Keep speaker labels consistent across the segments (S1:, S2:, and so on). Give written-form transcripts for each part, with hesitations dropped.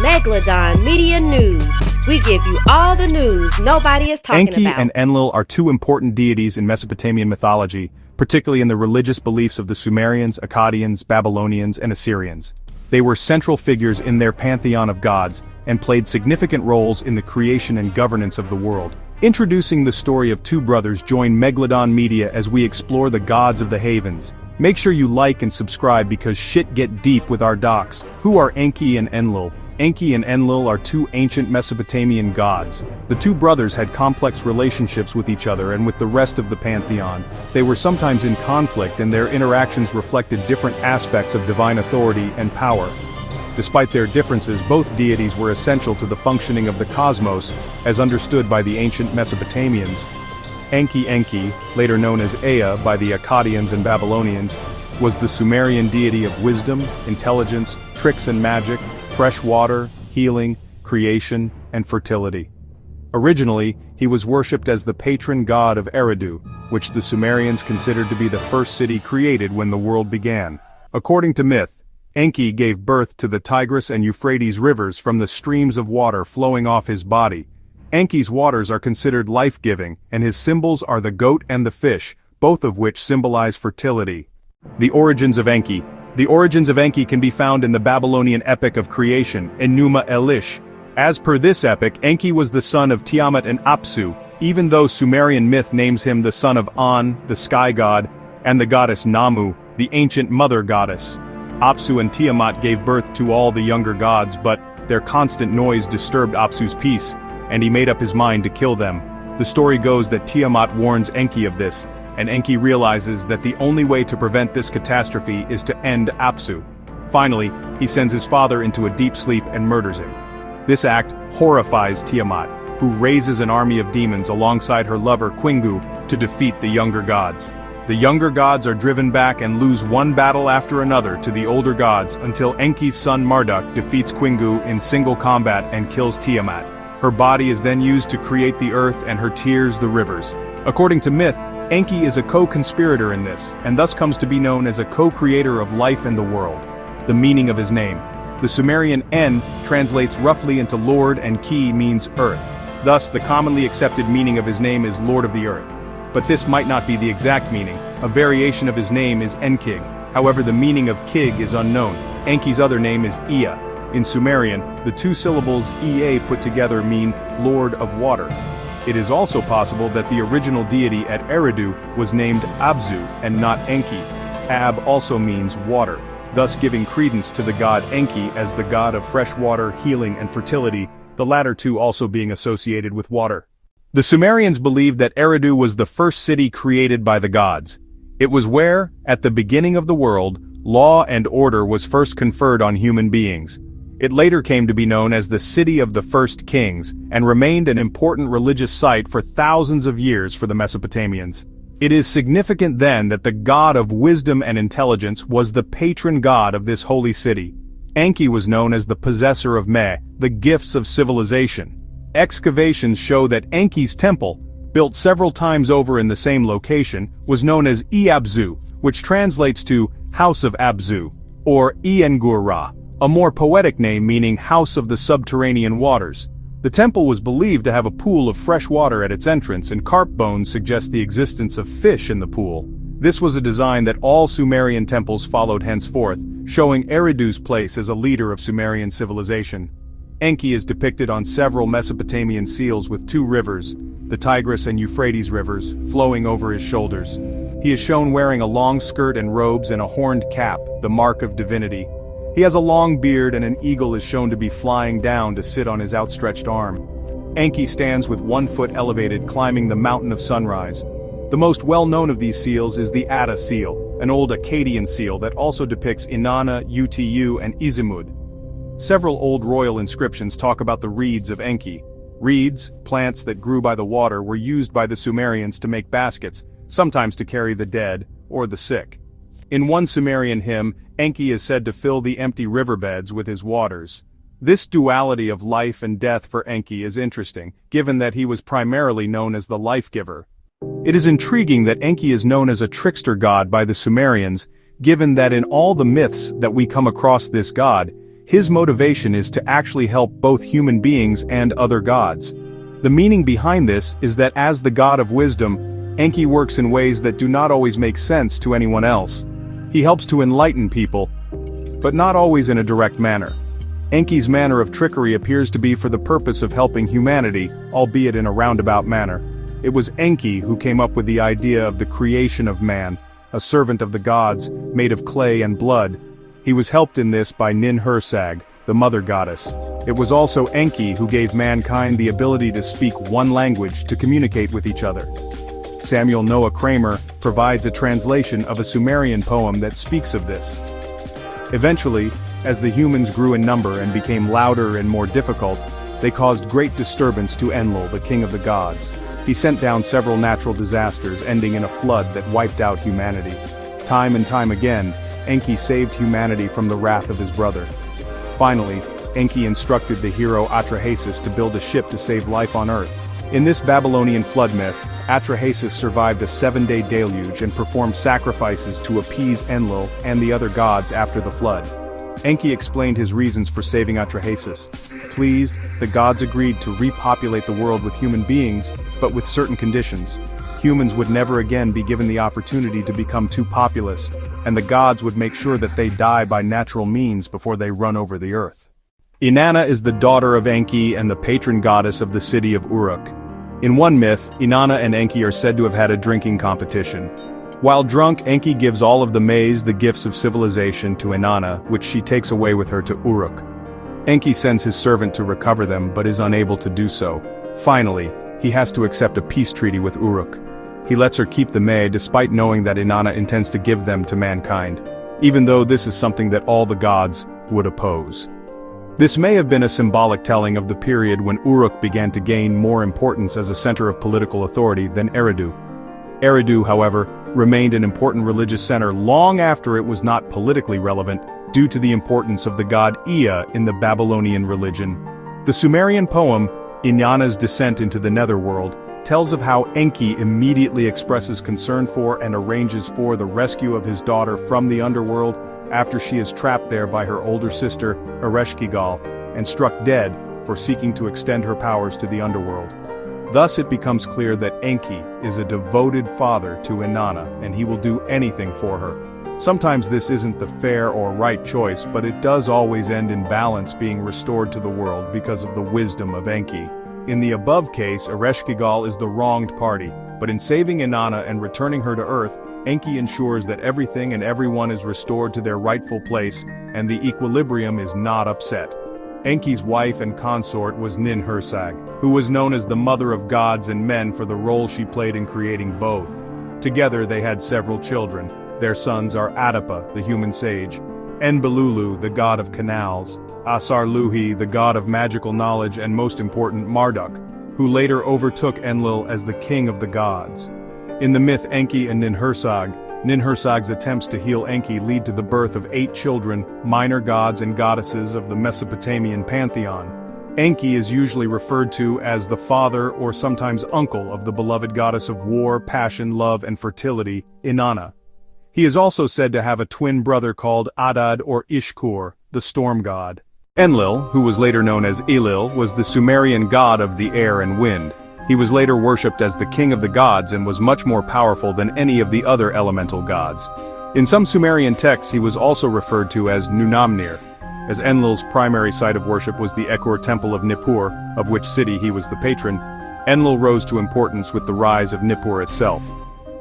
S1: Megalodon Media News. We give you all the news nobody is talking about.
S2: Enki and Enlil are two important deities in Mesopotamian mythology, particularly in the religious beliefs of the Sumerians, Akkadians, Babylonians, and Assyrians. They were central figures in their pantheon of gods, and played significant roles in the creation and governance of the world. Introducing the story of two brothers, join Megalodon Media as we explore the gods of the havens. Make sure you like and subscribe because shit get deep with our docs. Who are Enki and Enlil? Enki and Enlil are two ancient Mesopotamian gods. The two brothers had complex relationships with each other and with the rest of the pantheon. They were sometimes in conflict, and their interactions reflected different aspects of divine authority and power. Despite their differences, both deities were essential to the functioning of the cosmos, as understood by the ancient Mesopotamians. Enki, later known as Ea by the Akkadians and Babylonians, was the Sumerian deity of wisdom, intelligence, tricks and magic, fresh water, healing, creation, and fertility. Originally, he was worshipped as the patron god of Eridu, which the Sumerians considered to be the first city created when the world began. According to myth, Enki gave birth to the Tigris and Euphrates rivers from the streams of water flowing off his body. Enki's waters are considered life-giving, and his symbols are the goat and the fish, both of which symbolize fertility. The origins of Enki. The origins of Enki can be found in the Babylonian epic of creation, Enuma Elish. As per this epic, Enki was the son of Tiamat and Apsu, even though Sumerian myth names him the son of An, the sky god, and the goddess Namu, the ancient mother goddess. Apsu and Tiamat gave birth to all the younger gods, but their constant noise disturbed Apsu's peace, and he made up his mind to kill them. The story goes that Tiamat warns Enki of this, and Enki realizes that the only way to prevent this catastrophe is to end Apsu. Finally, he sends his father into a deep sleep and murders him. This act horrifies Tiamat, who raises an army of demons alongside her lover Kingu to defeat the younger gods. The younger gods are driven back and lose one battle after another to the older gods until Enki's son Marduk defeats Kingu in single combat and kills Tiamat. Her body is then used to create the earth and her tears the rivers. According to myth, Enki is a co-conspirator in this, and thus comes to be known as a co-creator of life and the world. The meaning of his name. The Sumerian En translates roughly into Lord, and Ki means earth. Thus, the commonly accepted meaning of his name is Lord of the Earth. But this might not be the exact meaning. A variation of his name is Enkig. However, the meaning of Kig is unknown. Enki's other name is Ea. In Sumerian, the two syllables Ea put together mean Lord of Water. It is also possible that the original deity at Eridu was named Abzu and not Enki. Ab also means water, thus giving credence to the god Enki as the god of fresh water, healing, and fertility, the latter two also being associated with water. The Sumerians believed that Eridu was the first city created by the gods. It was where, at the beginning of the world, law and order was first conferred on human beings. It later came to be known as the City of the First Kings, and remained an important religious site for thousands of years for the Mesopotamians. It is significant then that the god of wisdom and intelligence was the patron god of this holy city. Enki was known as the possessor of Me, the gifts of civilization. Excavations show that Enki's temple, built several times over in the same location, was known as Eabzu, which translates to House of Abzu, or Engur-Ra, a more poetic name meaning House of the Subterranean Waters. The temple was believed to have a pool of fresh water at its entrance, and carp bones suggest the existence of fish in the pool. This was a design that all Sumerian temples followed henceforth, showing Eridu's place as a leader of Sumerian civilization. Enki is depicted on several Mesopotamian seals with two rivers, the Tigris and Euphrates rivers, flowing over his shoulders. He is shown wearing a long skirt and robes and a horned cap, the mark of divinity. He has a long beard, and an eagle is shown to be flying down to sit on his outstretched arm. Enki stands with one foot elevated, climbing the mountain of sunrise. The most well-known of these seals is the Atta seal, an old Akkadian seal that also depicts Inanna, Utu, and Izimud. Several old royal inscriptions talk about the reeds of Enki. Reeds, plants that grew by the water, were used by the Sumerians to make baskets, sometimes to carry the dead or the sick. In one Sumerian hymn, Enki is said to fill the empty riverbeds with his waters. This duality of life and death for Enki is interesting, given that he was primarily known as the life-giver. It is intriguing that Enki is known as a trickster god by the Sumerians, given that in all the myths that we come across this god, His motivation is to actually help both human beings and other gods. The meaning behind this is that as the god of wisdom, Enki works in ways that do not always make sense to anyone else. He helps to enlighten people, but not always in a direct manner. Enki's manner of trickery appears to be for the purpose of helping humanity, albeit in a roundabout manner. It was Enki who came up with the idea of the creation of man, a servant of the gods, made of clay and blood. He was helped in this by Nin-Hursag, the mother goddess. It was also Enki who gave mankind the ability to speak one language to communicate with each other. Samuel Noah Kramer provides a translation of a Sumerian poem that speaks of this. Eventually, as the humans grew in number and became louder and more difficult, they caused great disturbance to Enlil, the king of the gods. He sent down several natural disasters, ending in a flood that wiped out humanity. Time and time again, Enki saved humanity from the wrath of his brother. Finally, Enki instructed the hero Atrahasis to build a ship to save life on Earth. In this Babylonian flood myth, Atrahasis survived a 7-day deluge and performed sacrifices to appease Enlil and the other gods after the flood. Enki explained his reasons for saving Atrahasis. Pleased, the gods agreed to repopulate the world with human beings, but with certain conditions. Humans would never again be given the opportunity to become too populous, and the gods would make sure that they die by natural means before they run over the earth. Inanna is the daughter of Enki and the patron goddess of the city of Uruk. In one myth, Inanna and Enki are said to have had a drinking competition. While drunk, Enki gives all of the maize the gifts of civilization to Inanna, which she takes away with her to Uruk. Enki sends his servant to recover them but is unable to do so. Finally, he has to accept a peace treaty with Uruk. He lets her keep the maize despite knowing that Inanna intends to give them to mankind, even though this is something that all the gods would oppose. This may have been a symbolic telling of the period when Uruk began to gain more importance as a center of political authority than Eridu. Eridu, however, remained an important religious center long after it was not politically relevant due to the importance of the god Ea in the Babylonian religion. The Sumerian poem, Inanna's Descent into the Netherworld, tells of how Enki immediately expresses concern for and arranges for the rescue of his daughter from the underworld after she is trapped there by her older sister, Ereshkigal, and struck dead for seeking to extend her powers to the underworld. Thus it becomes clear that Enki is a devoted father to Inanna, and he will do anything for her. Sometimes this isn't the fair or right choice, but it does always end in balance being restored to the world because of the wisdom of Enki. In the above case, Ereshkigal is the wronged party, but in saving Inanna and returning her to Earth, Enki ensures that everything and everyone is restored to their rightful place, and the equilibrium is not upset. Enki's wife and consort was Nin-Hursag, who was known as the mother of gods and men for the role she played in creating both. Together they had several children. Their sons are Adapa, the human sage, Enbelulu, the god of canals, Asarluhi, the god of magical knowledge, and most important Marduk, who later overtook Enlil as the king of the gods. In the myth Enki and Nin-Hursag's attempts to heal Enki lead to the birth of 8 children, minor gods and goddesses of the Mesopotamian pantheon. Enki is usually referred to as the father or sometimes uncle of the beloved goddess of war, passion, love, and fertility, Inanna. He is also said to have a twin brother called Adad or Ishkur, the storm god. Enlil, who was later known as Enlil, was the Sumerian god of the air and wind. He was later worshipped as the king of the gods and was much more powerful than any of the other elemental gods. In some Sumerian texts he was also referred to as Nunamnir, as Enlil's primary site of worship was the Ekur temple of Nippur, of which city he was the patron. Enlil rose to importance with the rise of Nippur itself.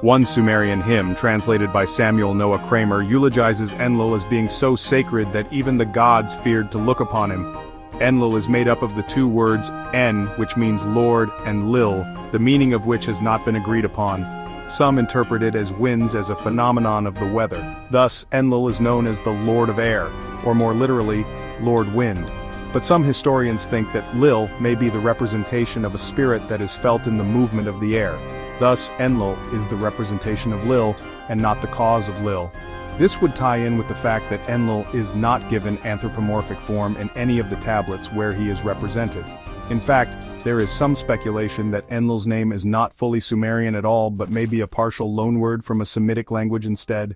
S2: One Sumerian hymn, translated by Samuel Noah Kramer, eulogizes Enlil as being so sacred that even the gods feared to look upon him. Enlil is made up of the 2 words En, which means Lord, and Lil, the meaning of which has not been agreed upon. Some interpret it as winds as a phenomenon of the weather. Thus, Enlil is known as the Lord of Air, or more literally, Lord Wind. But some historians think that Lil may be the representation of a spirit that is felt in the movement of the air. Thus, Enlil is the representation of Lil, and not the cause of Lil. This would tie in with the fact that Enlil is not given anthropomorphic form in any of the tablets where he is represented. In fact, there is some speculation that Enlil's name is not fully Sumerian at all but may be a partial loanword from a Semitic language instead.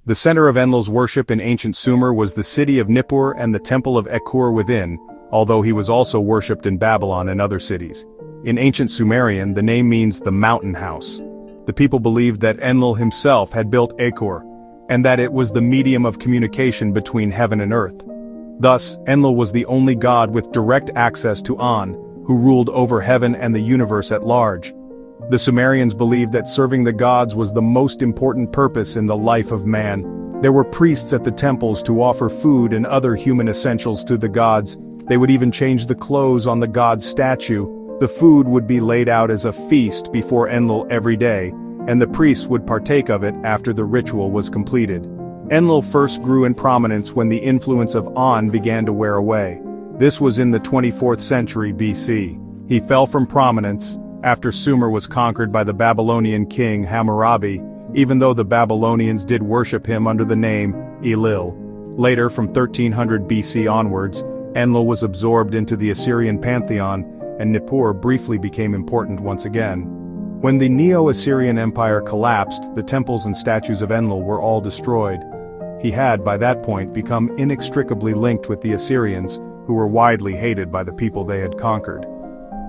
S2: The center of Enlil's worship in ancient Sumer was the city of Nippur and the temple of Ekur within, although he was also worshipped in Babylon and other cities. In ancient Sumerian, the name means the mountain house. The people believed that Enlil himself had built Ekur, and that it was the medium of communication between heaven and earth. Thus, Enlil was the only god with direct access to An, who ruled over heaven and the universe at large. The Sumerians believed that serving the gods was the most important purpose in the life of man. There were priests at the temples to offer food and other human essentials to the gods. They would even change the clothes on the god's statue. The food would be laid out as a feast before Enlil every day, and the priests would partake of it after the ritual was completed. Enlil first grew in prominence when the influence of An began to wear away. This was in the 24th century BC. He fell from prominence after Sumer was conquered by the Babylonian king Hammurabi, even though the Babylonians did worship him under the name Enlil. Later, from 1300 BC onwards, Enlil was absorbed into the Assyrian pantheon, and Nippur briefly became important once again. When the Neo-Assyrian Empire collapsed, the temples and statues of Enlil were all destroyed. He had, by that point, become inextricably linked with the Assyrians, who were widely hated by the people they had conquered.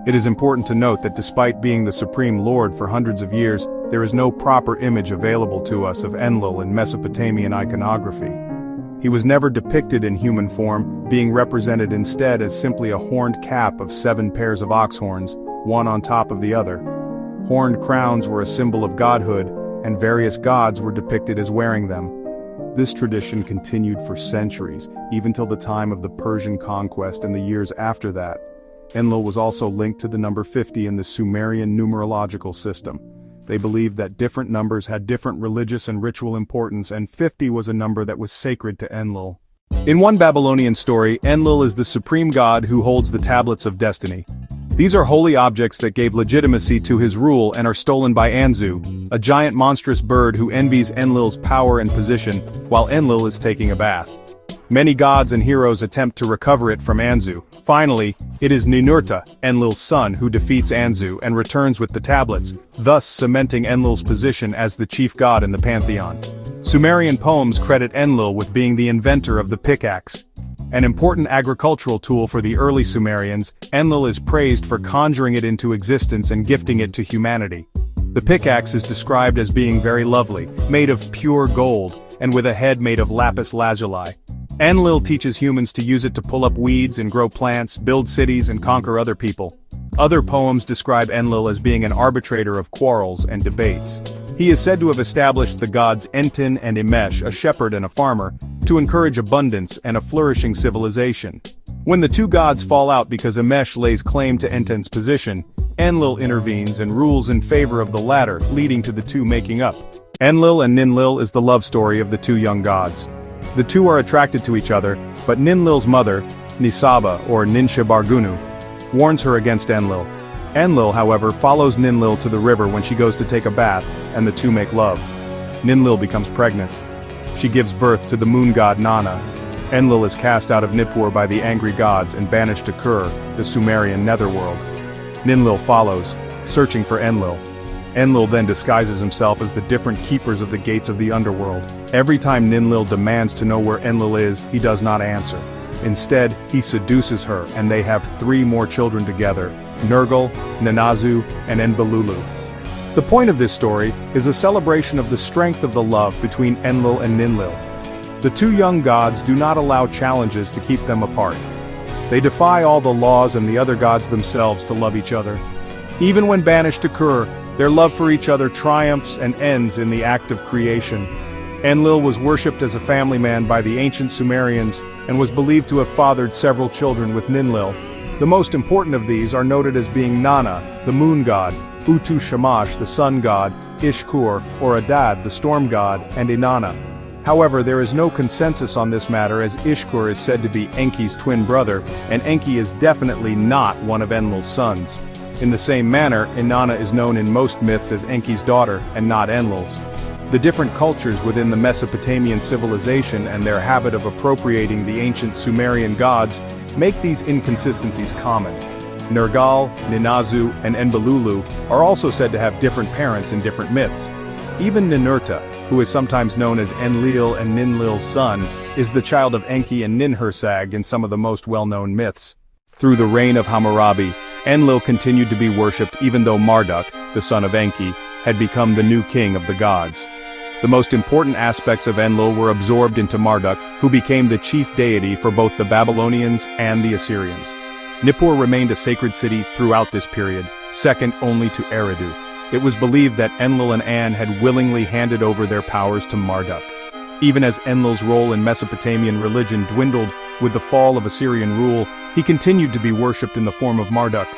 S2: It is important to note that despite being the supreme lord for hundreds of years, there is no proper image available to us of Enlil in Mesopotamian iconography. He was never depicted in human form, being represented instead as simply a horned cap of 7 pairs of ox horns, one on top of the other. Horned crowns were a symbol of godhood, and various gods were depicted as wearing them. This tradition continued for centuries, even till the time of the Persian conquest and the years after that. Enlil was also linked to the number 50 in the Sumerian numerological system. They believed that different numbers had different religious and ritual importance, and 50 was a number that was sacred to Enlil. In one Babylonian story, Enlil is the supreme god who holds the tablets of destiny. These are holy objects that gave legitimacy to his rule and are stolen by Anzu, a giant monstrous bird who envies Enlil's power and position, while Enlil is taking a bath. Many gods and heroes attempt to recover it from Anzu. Finally, it is Ninurta, Enlil's son, who defeats Anzu and returns with the tablets, thus cementing Enlil's position as the chief god in the pantheon. Sumerian poems credit Enlil with being the inventor of the pickaxe. An important agricultural tool for the early Sumerians, Enlil is praised for conjuring it into existence and gifting it to humanity. The pickaxe is described as being very lovely, made of pure gold, and with a head made of lapis lazuli. Enlil teaches humans to use it to pull up weeds and grow plants, build cities and conquer other people. Other poems describe Enlil as being an arbitrator of quarrels and debates. He is said to have established the gods Enten and Imesh, a shepherd and a farmer, to encourage abundance and a flourishing civilization. When the two gods fall out because Imesh lays claim to Enten's position, Enlil intervenes and rules in favor of the latter, leading to the two making up. Enlil and Ninlil is the love story of the two young gods. The two are attracted to each other, but Ninlil's mother, Nisaba or Ninshabargunu, warns her against Enlil. Enlil, however, follows Ninlil to the river when she goes to take a bath, and the two make love. Ninlil becomes pregnant. She gives birth to the moon god Nana. Enlil is cast out of Nippur by the angry gods and banished to Kur, the Sumerian netherworld. Ninlil follows, searching for Enlil. Enlil then disguises himself as the different keepers of the gates of the underworld. Every time Ninlil demands to know where Enlil is, he does not answer. Instead, he seduces her, and they have 3 more children together, Nergal, Nanazu, and Enbelulu. The point of this story is a celebration of the strength of the love between Enlil and Ninlil. The two young gods do not allow challenges to keep them apart. They defy all the laws and the other gods themselves to love each other. Even when banished to Kur, their love for each other triumphs and ends in the act of creation. Enlil was worshipped as a family man by the ancient Sumerians and was believed to have fathered several children with Ninlil. The most important of these are noted as being Nana, the moon god, Utu Shamash, the sun god, Ishkur, or Adad, the storm god, and Inanna. However, there is no consensus on this matter, as Ishkur is said to be Enki's twin brother, and Enki is definitely not one of Enlil's sons. In the same manner, Inanna is known in most myths as Enki's daughter, and not Enlil's. The different cultures within the Mesopotamian civilization and their habit of appropriating the ancient Sumerian gods make these inconsistencies common. Nergal, Ninazu, and Enbelulu are also said to have different parents in different myths. Even Ninurta, who is sometimes known as Enlil and Ninlil's son, is the child of Enki and Ninhursag in some of the most well-known myths. Through the reign of Hammurabi, Enlil continued to be worshipped even though Marduk, the son of Enki, had become the new king of the gods. The most important aspects of Enlil were absorbed into Marduk, who became the chief deity for both the Babylonians and the Assyrians. Nippur remained a sacred city throughout this period, second only to Eridu. It was believed that Enlil and An had willingly handed over their powers to Marduk. Even as Enlil's role in Mesopotamian religion dwindled with the fall of Assyrian rule, he continued to be worshipped in the form of Marduk.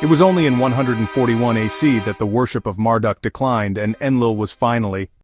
S2: It was only in 141 AC that the worship of Marduk declined and Enlil was finally,